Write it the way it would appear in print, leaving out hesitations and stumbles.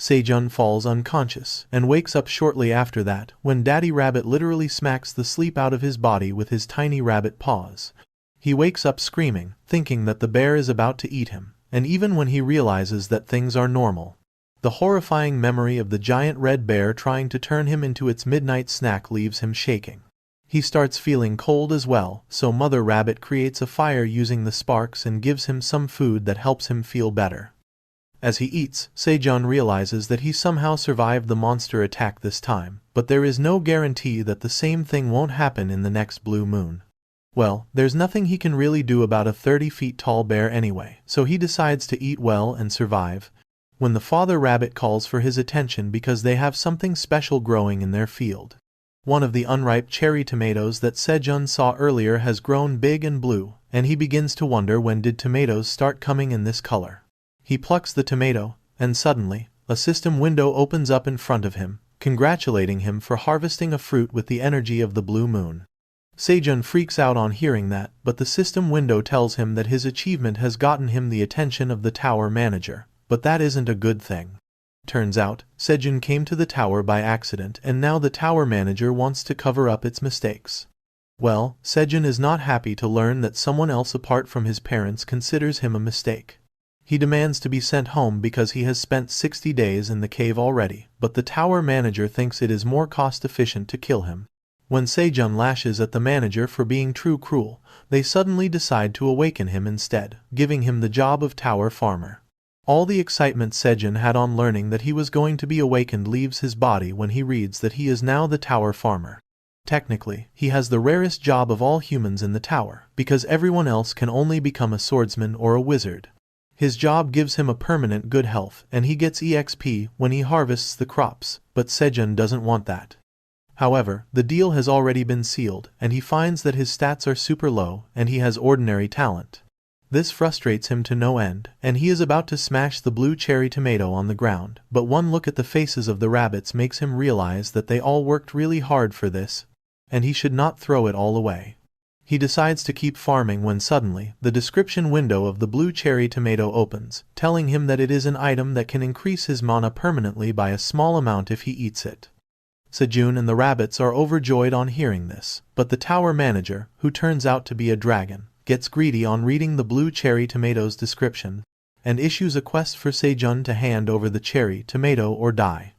Sejun falls unconscious and wakes up shortly after that when Daddy Rabbit literally smacks the sleep out of his body with his tiny rabbit paws. He wakes up screaming, thinking that the bear is about to eat him, and even when he realizes that things are normal, the horrifying memory of the giant red bear trying to turn him into its midnight snack leaves him shaking. He starts feeling cold as well, so Mother Rabbit creates a fire using the sparks and gives him some food that helps him feel better. As he eats, Sejun realizes that he somehow survived the monster attack this time, but there is no guarantee that the same thing won't happen in the next blue moon. Well, there's nothing he can really do about a 30 feet tall bear anyway, so he decides to eat well and survive. When the father rabbit calls for his attention because they have something special growing in their field. One of the unripe cherry tomatoes that Sejun saw earlier has grown big and blue, and he begins to wonder when did tomatoes start coming in this color. He plucks the tomato, and suddenly, a system window opens up in front of him, congratulating him for harvesting a fruit with the energy of the blue moon. Sejun freaks out on hearing that, but the system window tells him that his achievement has gotten him the attention of the tower manager, but that isn't a good thing. Turns out, Sejun came to the tower by accident and now the tower manager wants to cover up its mistakes. Well, Sejun is not happy to learn that someone else apart from his parents considers him a mistake. He demands to be sent home because he has spent 60 days in the cave already, but the tower manager thinks it is more cost-efficient to kill him. When Sejun lashes at the manager for being too cruel, they suddenly decide to awaken him instead, giving him the job of tower farmer. All the excitement Sejun had on learning that he was going to be awakened leaves his body when he reads that he is now the tower farmer. Technically, he has the rarest job of all humans in the tower, because everyone else can only become a swordsman or a wizard. His job gives him a permanent good health and he gets EXP when he harvests the crops, but Sejun doesn't want that. However, the deal has already been sealed and he finds that his stats are super low and he has ordinary talent. This frustrates him to no end, and he is about to smash the blue cherry tomato on the ground, but one look at the faces of the rabbits makes him realize that they all worked really hard for this, and he should not throw it all away. He decides to keep farming when suddenly, the description window of the blue cherry tomato opens, telling him that it is an item that can increase his mana permanently by a small amount if he eats it. Sejun and the rabbits are overjoyed on hearing this, but the tower manager, who turns out to be a dragon, gets greedy on reading the blue cherry tomato's description, and issues a quest for Sejun to hand over the cherry tomato or die.